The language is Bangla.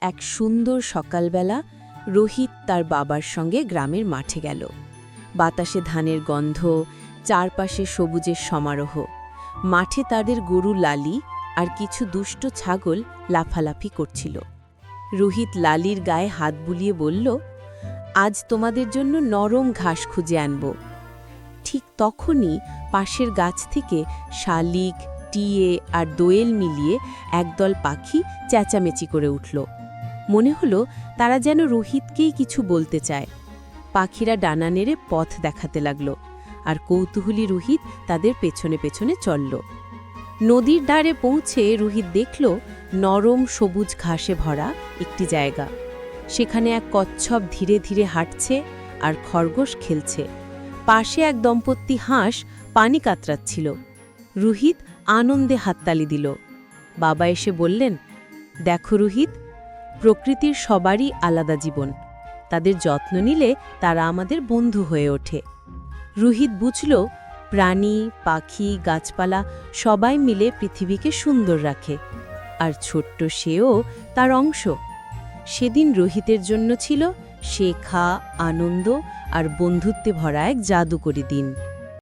এক সুন্দর সকালবেলা রোহিত তার বাবার সঙ্গে গ্রামের মাঠে গেল। বাতাসে ধানের গন্ধ, চারপাশে সবুজের সমারোহ। মাঠে তাদের গরু লালি আর কিছু দুষ্ট ছাগল লাফালাফি করছিল। রোহিত লালির গায়ে হাত বুলিয়ে বলল, আজ তোমাদের জন্য নরম ঘাস খুঁজে আনব। ঠিক তখনই পাশের গাছ থেকে শালিক, টিয়ে আর দোয়েল মিলিয়ে একদল পাখি চেঁচামেচি করে উঠল। মনে হলো তারা যেন রোহিতকেই কিছু বলতে চায়। পাখিরা ডানা নেড়ে পথ দেখাতে লাগল, আর কৌতূহলী রোহিত তাদের পেছনে পেছনে চলল। নদীর ধারে পৌঁছে রোহিত দেখল নরম সবুজ ঘাসে ভরা একটি জায়গা। সেখানে এক কচ্ছপ ধীরে ধীরে হাঁটছে আর খরগোশ খেলছে। পাশে এক দম্পতি হাঁস পানি কাতরাচ্ছিল। রোহিত আনন্দে হাততালি দিল। বাবা এসে বললেন, দেখো রোহিত, প্রকৃতির সবারই আলাদা জীবন। তাদের যত্ন নিলে তারা আমাদের বন্ধু হয়ে ওঠে। রোহিত বুঝল, প্রাণী, পাখি, গাছপালা সবাই মিলে পৃথিবীকে সুন্দর রাখে, আর ছোট্ট সেও তার অংশ। সেদিন রোহিতের জন্য ছিল শেখা, আনন্দ আর বন্ধুত্বে ভরা এক জাদুকরী দিন।